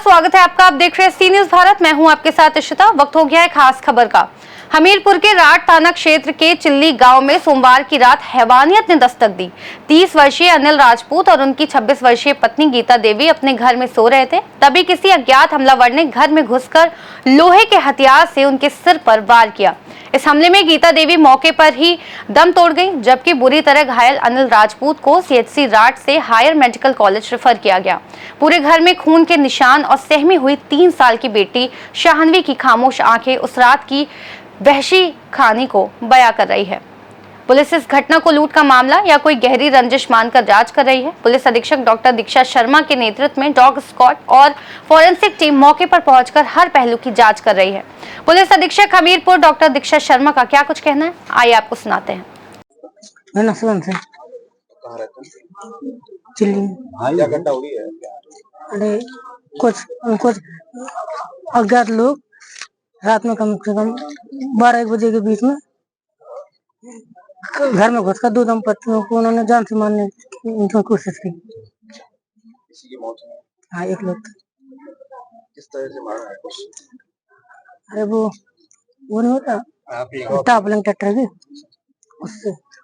स्वागत है आपका। आप देख रहे हैं सी न्यूज भारत। मैं हूं आपके साथ इशिता। वक्त हो गया है खास खबर का। हमीरपुर के राट थाना क्षेत्र के चिल्ली गांव में सोमवार की रात हैवानियत ने दस्तक दी। 30 वर्षीय अनिल राजपूत और उनकी 26 वर्षीय पत्नी गीता देवी अपने घर में सो रहे थे। तभी किसी अज्ञात हमलावर ने घर में घुसकर लोहे के हथियार से उनके सिर पर वार किया। इस हमले में गीता देवी मौके पर ही दम तोड़ गई, जबकि बुरी तरह घायल अनिल राजपूत को सीएचसी राट से हायर मेडिकल कॉलेज रेफर किया गया। पूरे घर में खून के निशान और सहमी हुई 3 साल की बेटी शाहनवी की खामोश आंखें उस रात की वहशी कहानी को बयां कर रही है। पुलिस इस घटना को लूट का मामला या कोई गहरी रंजिश मानकर जांच कर रही है। पुलिस अधीक्षक डॉक्टर दीक्षा शर्मा के नेतृत्व में डॉग स्क्वाड और फॉरेंसिक टीम मौके पर पहुंचकर हर पहलू की जांच कर रही है। पुलिस अधीक्षक हमीरपुर डॉक्टर दीक्षा शर्मा का क्या कुछ कहना है, आइए आपको सुनाते हैं। अरे कुछ अज्ञात लोग रात में कम से कम 12-1 बजे के बीच में घर में घुसकर 2 दंपतियों को उन्होंने जान से मारने की कोशिश की। किसी की मौत हुई? हाँ, एक लोग। किस तरह से मारा है कुछ? अरे वो नहीं होता टापलिंग ट्रैक्टर की,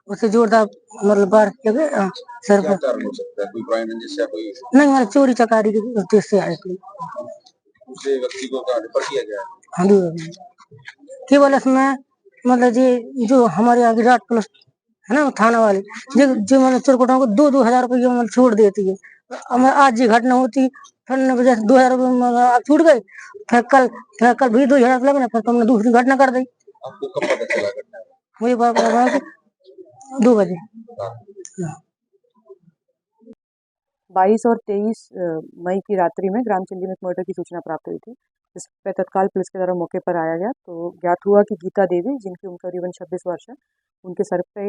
उससे जोरदार मतलब बार किया गया सर पर। कारण हो सकता है? कोई क्राइम रंजिश या कोई? नहीं, मतलब चोरी चकारी के उद्देश्य से आए थे। दूसरे व्यक्ति को रेफर किया गया है? हाँ, केवल इसमें मतलब ये जो हमारे आगे राट पुलिस है ना थाना वाले जो मतलब चोरकुटों को 2-2 हजार रुपये मतलब छोड़ देती है। आज ये घटना होती फिर वजह से 2 हजार रुपये छूट गए, फिर कल भी 2 हजार लगना, फिर तुमने दूसरी घटना कर दी। आपको कब पता चला घटना? मुझे पता लगा कि 2 बजे। 22 और 23 मई की रात्रि में ग्राम चिल्ली में एक मर्डर की सूचना प्राप्त हुई थी। इस पर तत्काल पुलिस के द्वारा मौके पर आया गया तो ज्ञात हुआ कि गीता देवी, जिनकी उम्र करीबन 26 वर्ष है, उनके सर पे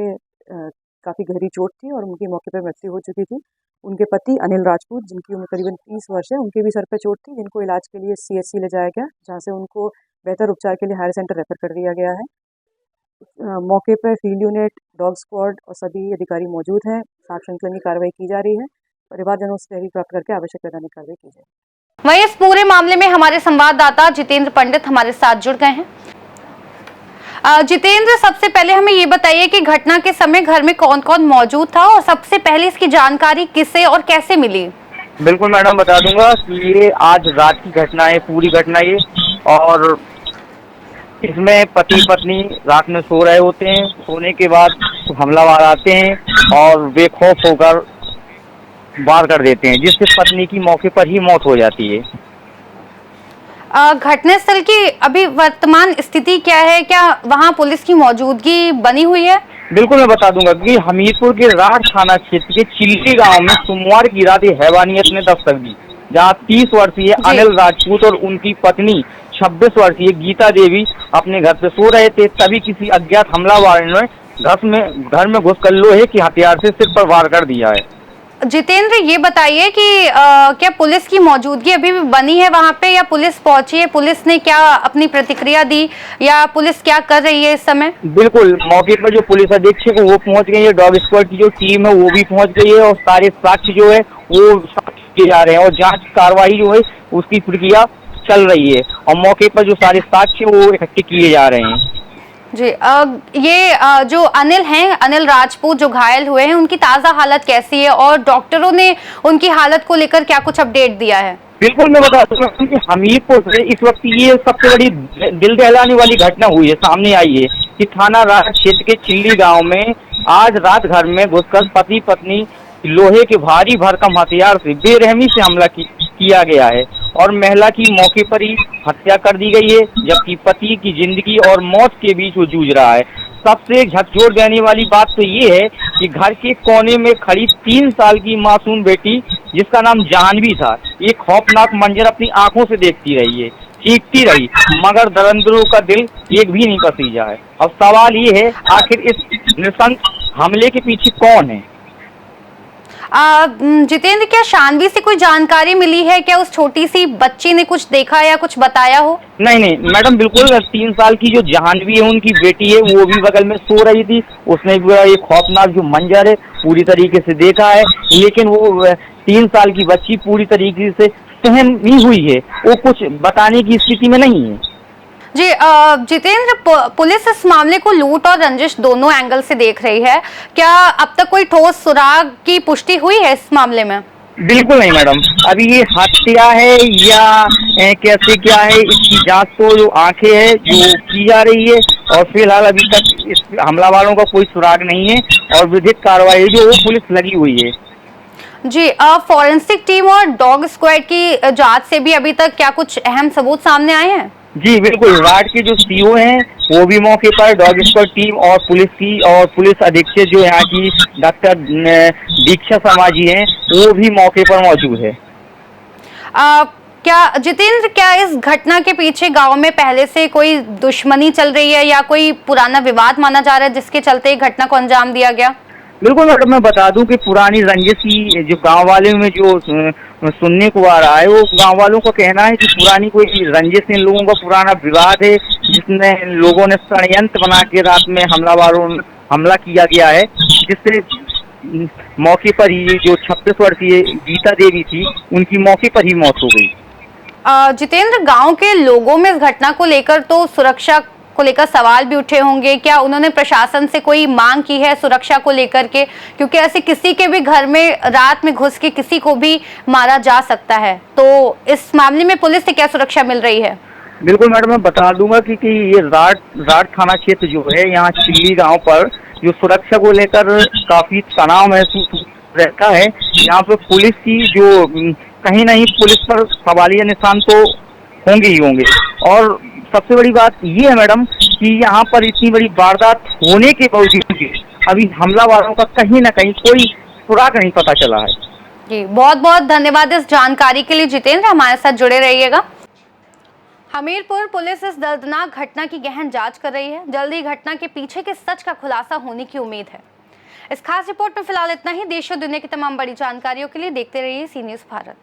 काफ़ी गहरी चोट थी और उनकी मौके पर मृत्यु हो चुकी थी। उनके पति अनिल राजपूत, जिनकी उम्र करीबन 30 वर्ष है, उनके भी सर पे चोट थी, जिनको इलाज के लिए सीएचसी ले जाया गया, जहाँ से उनको बेहतर उपचार के लिए हायर सेंटर रेफर कर दिया गया है। मौके पर फील्ड यूनिट, डॉग स्क्वाड और सभी अधिकारी मौजूद हैं। साक्ष्य संकलन की कार्रवाई की जा रही है। परिवारजनों से तहरीर प्राप्त करके आवश्यक वैधानिक कार्रवाई की जाए। वहीं इस पूरे मामले में हमारे संवाददाता जितेंद्र पंडित हमारे साथ जुड़ गए हैं। जितेंद्र, सबसे पहले हमें ये बताइए कि घटना के समय घर में कौन कौन मौजूद था और सबसे पहले इसकी जानकारी किसे और कैसे मिली? बिल्कुल मैडम, बता दूंगा कि ये आज रात की घटना है, पूरी घटना ये। और इसमें पति पत्नी रात में सो रहे होते हैं। सोने के बाद हमलावर आते हैं और बेखौफ होकर वार कर देते हैं, जिससे पत्नी की मौके पर ही मौत हो जाती है। घटनास्थल की अभी वर्तमान स्थिति क्या है? क्या वहां पुलिस की मौजूदगी बनी हुई है? बिल्कुल, मैं बता दूंगा कि हमीरपुर के राठ थाना क्षेत्र के चिल्ली गांव में सोमवार की रात हैवानियत ने दस्तक दी, जहां 30 वर्षीय अनिल राजपूत और उनकी पत्नी 26 वर्षीय गीता देवी अपने घर पे सो रहे थे। तभी किसी अज्ञात हमलावर ने घर में घुसकर लोहे के हथियार से सिर पर वार कर दिया है। जितेंद्र, ये बताइए कि क्या पुलिस की मौजूदगी अभी भी बनी है वहां पे या पुलिस पहुंची है? पुलिस ने क्या अपनी प्रतिक्रिया दी या पुलिस क्या कर रही है इस समय? बिल्कुल, मौके पर जो पुलिस अधीक्षक है वो पहुंच गई है, डॉग स्क्वाड की जो टीम है वो भी पहुंच गई है और सारे साक्ष्य जो है वो किए जा रहे हैं और जांच कार्रवाई जो है उसकी प्रक्रिया चल रही है और मौके पर जो सारे साक्ष्य वो इकट्ठे किए जा रहे हैं। जी, ये जो अनिल हैं, अनिल राजपूत जो घायल हुए हैं, उनकी ताजा हालत कैसी है और डॉक्टरों ने उनकी हालत को लेकर क्या कुछ अपडेट दिया है? बिल्कुल, मैं बता दूंगा कि हमीरपुर से इस वक्त ये सबसे बड़ी दिल दहलाने वाली घटना हुई है, सामने आई है कि थाना राठ क्षेत्र के चिल्ली गांव में आज रात घर में घुसकर पति पत्नी लोहे के भारी भरकम हथियार से बेरहमी से हमला किया गया है और महिला की मौके पर ही हत्या कर दी गई है, जबकि पति की जिंदगी और मौत के बीच वो जूझ रहा है। सबसे झकझोर देने वाली बात तो ये है कि घर के कोने में खड़ी 3 साल की मासूम बेटी, जिसका नाम जाह्नवी था, एक खौफनाक मंजर अपनी आंखों से देखती रही है, चीखती रही, मगर दरिंदरों का दिल एक भी नहीं पसीजा है। अब सवाल ये है, आखिर इस नृशंस हमले के पीछे कौन है? जितेंद्र, क्या शाहनवी से कोई जानकारी मिली है? क्या उस छोटी सी बच्ची ने कुछ देखा या कुछ बताया हो? नहीं मैडम, बिल्कुल 3 साल की जो जाह्नवी है, उनकी बेटी है, वो भी बगल में सो रही थी। उसने एक खौफनाक जो मंजर है पूरी तरीके से देखा है, लेकिन वो 3 साल की बच्ची पूरी तरीके से सहमी हुई है, वो कुछ बताने की स्थिति में नहीं है। जी जितेंद्र, पुलिस इस मामले को लूट और रंजिश दोनों एंगल से देख रही है। क्या अब तक कोई ठोस सुराग की पुष्टि हुई है इस मामले में? बिल्कुल नहीं मैडम, अभी ये हत्या है या कैसे क्या है, इसकी जांच तो जो आंखें है जो की जा रही है, और फिलहाल अभी तक इस हमलावरों का कोई सुराग नहीं है और विधिक कार्रवाई जो वो पुलिस लगी हुई है। जी फॉरेंसिक टीम और डॉग स्क्वाड की जांच से भी अभी तक क्या कुछ अहम सबूत सामने आए हैं? जी बिल्कुल, राड के जो सीओ हैं वो भी मौके पर, डॉग स्क्वाड टीम और पुलिस की और पुलिस अधीक्षक जो यहाँ की डॉक्टर दीक्षा शर्मा जी हैं वो भी मौके पर मौजूद है। क्या जितेंद्र, क्या इस घटना के पीछे गांव में पहले से कोई दुश्मनी चल रही है या कोई पुराना विवाद माना जा रहा है जिसके चलते घटना को अंजाम दिया गया? बिल्कुल मैडम, मैं बता दूं कि पुरानी रंजिश की जो गांव वाले में जो सुनने को आ रहा है, वो गांव वालों का कहना है कि पुरानी कोई रंजिश, इन लोगों का पुराना विवाद है जिसमें लोगों ने षड्यंत्र बना के रात में हमला किया गया है, जिससे मौके पर ही जो 26 वर्षीय गीता देवी थी उनकी मौके पर ही मौत हो गई। जितेंद्र, गांव के लोगों में इस घटना को लेकर तो सुरक्षा को लेकर सवाल भी उठे होंगे। क्या उन्होंने प्रशासन से कोई मांग की है सुरक्षा को लेकर के? क्योंकि ऐसे किसी के भी घर में रात में घुस के किसी को भी मारा जा सकता है, तो इस मामले में पुलिस से क्या सुरक्षा मिल रही है? बिल्कुल मैडम, मैं बता दूंगा कि ये राड थाना क्षेत्र जो है, यहाँ चिल्ली गांव पर जो सुरक्षा को लेकर काफी तनाव महसूस रहता है। यहाँ पे पुलिस की जो कहीं नहीं पुलिस पर सवालिया निशान तो होंगे ही होंगे, और सबसे बड़ी बात ये है मैडम कि यहाँ पर इतनी बड़ी वारदात होने के बावजूद अभी हमलावरों का कहीं ना कहीं कोई सुराग नहीं पता चला है। जी बहुत बहुत धन्यवाद इस जानकारी के लिए जितेंद्र, हमारे साथ जुड़े रहिएगा। हमीरपुर पुलिस इस दर्दनाक घटना की गहन जांच कर रही है। जल्दी घटना के पीछे के सच का खुलासा होने की उम्मीद है। इस खास रिपोर्ट में फिलहाल इतना ही। देश और दुनिया की तमाम बड़ी जानकारियों के लिए देखते रहिए सी न्यूज़ भारत।